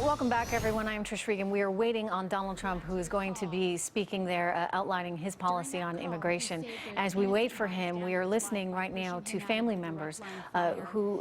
All right, welcome back, everyone. I'm Trish Regan. We are waiting on Donald Trump, who is going to be speaking there, outlining his policy on immigration. As we wait for him, we are listening right now to family members who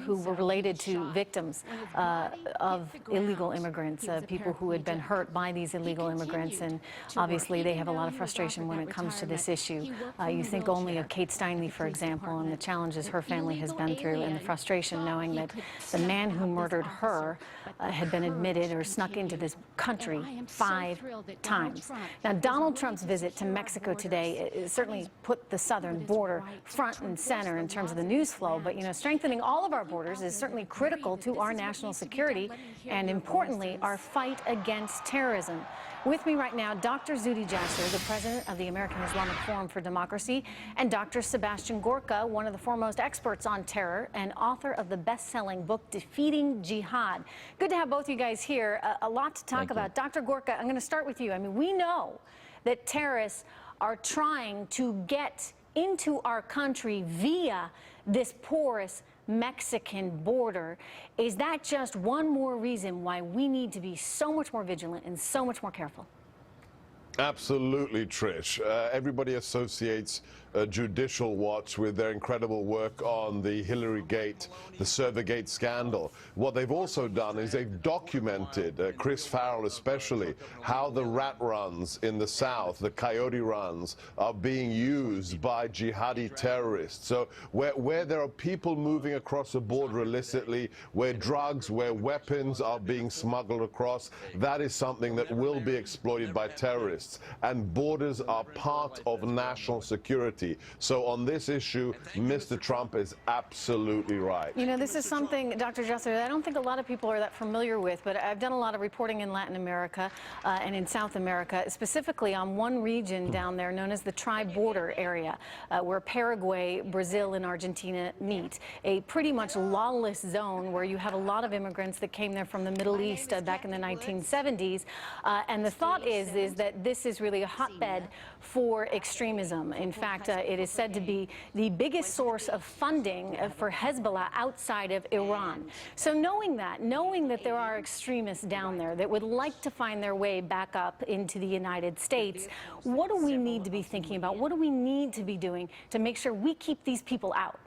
were related to victims of illegal immigrants, people who had been hurt by these illegal immigrants. And obviously, they have a lot of frustration when it comes to this issue. You think only of Kate Steinle, for example, and the challenges her family has been through, and the frustration knowing that the man who murdered her had been admitted or snuck into this country 5 times. Now, Donald Trump's visit to Mexico today certainly put the southern border front and center in terms of the news flow. But, you know, strengthening all of our borders is certainly critical to our national security and, importantly, our fight against terrorism. With me right now, Dr. Zuhdi Jasser, the president of the American Islamic Forum for Democracy, and Dr. Sebastian Gorka, one of the foremost experts on terror and author of the best-selling book, Defeating Jihad. Good to have both you guys here. A lot to talk about. Dr. Gorka, I'm going to start with you. I mean, we know that terrorists are trying to get into our country via this porous Mexican border. Is that just one more reason why we need to be so much more vigilant and so much more careful? Absolutely, Trish. Everybody associates Judicial Watch with their incredible work on the Hillary Gate, the Servergate scandal. What they've also done is they've documented, Chris Farrell especially, how the rat runs in the South, the coyote runs, are being used by jihadi terrorists. So where there are people moving across the border illicitly, where drugs, where weapons are being smuggled across, that is something that will be exploited by terrorists. And borders are part of national security. So on this issue, Mr. Trump is absolutely right. You know, this is something, Dr. Jasser, I don't think a lot of people are that familiar with, but I've done a lot of reporting in Latin America and in South America, specifically on one region down there known as the tri-border area, where Paraguay, Brazil, and Argentina meet. A pretty much lawless zone where you have a lot of immigrants that came there from the Middle East back in the 1970s. And the thought is that this is really a hotbed for extremism. In fact, it is said to be the biggest source of funding for Hezbollah outside of Iran. So knowing that there are extremists down there that would like to find their way back up into the United States, what do we need to be thinking about? What do we need to be doing to make sure we keep these people out?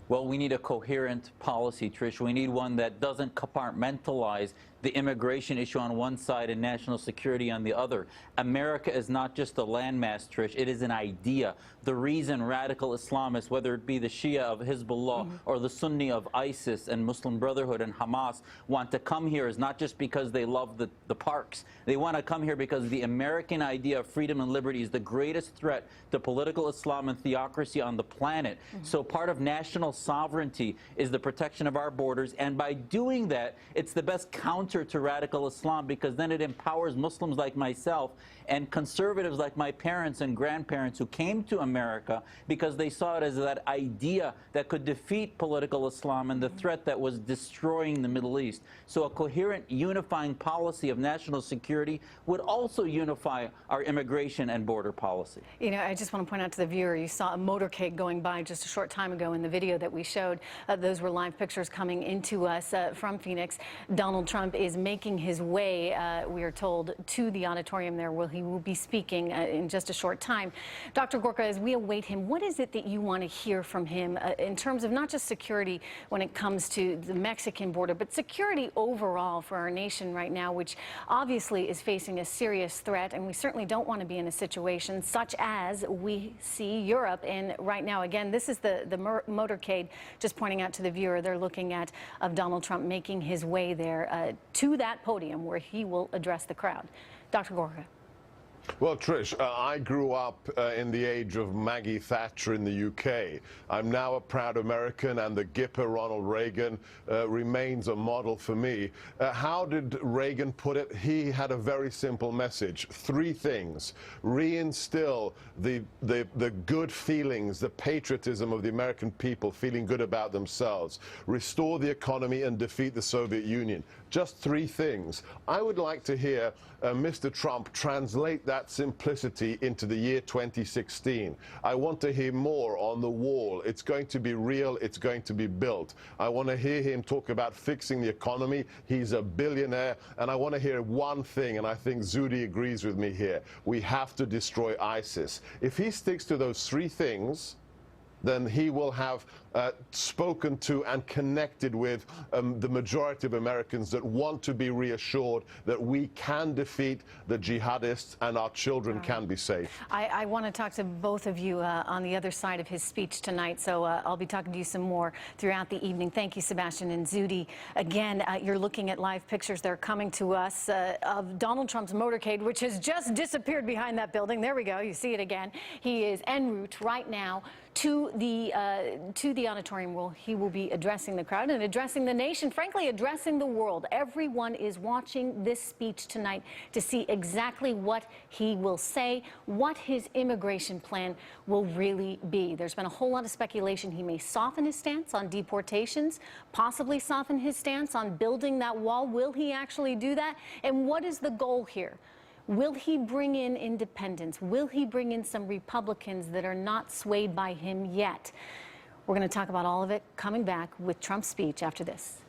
Well, we need a coherent policy, Trish. We need one that doesn't compartmentalize the immigration issue on one side and national security on the other. America is not just a landmass, Trish. It is an idea. The reason radical Islamists, whether it be the Shia of Hezbollah or the Sunni of ISIS and Muslim Brotherhood and Hamas, want to come here is not just because they love the parks. They want to come here because the American idea of freedom and liberty is the greatest threat to political Islam and theocracy on the planet. So part of national sovereignty is the protection of our borders, and by doing that, it's the best counter to radical Islam, because then it empowers Muslims like myself and conservatives like my parents and grandparents who came to America because they saw it as that idea that could defeat political Islam and the threat that was destroying the Middle East. So a coherent, unifying policy of national security would also unify our immigration and border policy. You know, I just want to point out to the viewer, you saw a motorcade going by just a short time ago in the video that we showed. Those were live pictures coming into us from Phoenix. Donald Trump is making his way, we are told, to the auditorium there where he will be speaking in just a short time. Dr. Gorka, as we await him, what is it that you want to hear from him in terms of not just security when it comes to the Mexican border, but security overall for our nation right now, which obviously is facing a serious threat, and we certainly don't want to be in a situation such as we see Europe in right now. Again, this is the motorcade, just pointing out to the viewer, they're looking at of Donald Trump making his way there to that podium where he will address the crowd. Dr. Gorka. Well, Trish, I grew up in the age of Maggie Thatcher in the UK. I'm now a proud American, and the Gipper Ronald Reagan remains a model for me. How did Reagan put it? He had a very simple message. 3 things. Reinstill the good feelings, the patriotism of the American people, feeling good about themselves. Restore the economy and defeat the Soviet Union. Just 3 things. I would like to hear Mr. Trump translate that that simplicity into the year 2016. I want to hear more on the wall. It's going to be real. It's going to be built. I want to hear him talk about fixing the economy. He's a billionaire. And I want to hear one thing, and I think Zudi agrees with me here. We have to destroy ISIS. If he sticks to those three things, then he will have spoken to and connected with the majority of Americans that want to be reassured that we can defeat the jihadists and our children can be safe. I want to talk to both of you on the other side of his speech tonight, so I'll be talking to you some more throughout the evening. Thank you, Sebastian and Zudi. Again, you're looking at live pictures that are coming to us of Donald Trump's motorcade, which has just disappeared behind that building. There we go. You see it again. He is en route right now to the auditorium where he will be addressing the crowd and addressing the nation, frankly, addressing the world. Everyone is watching this speech tonight to see exactly what he will say, what his immigration plan will really be. There's been a whole lot of speculation he may soften his stance on deportations, possibly soften his stance on building that wall. Will he actually do that? And what is the goal here? Will he bring in independents? Will he bring in some Republicans that are not swayed by him yet? We're going to talk about all of it coming back with Trump's speech after this.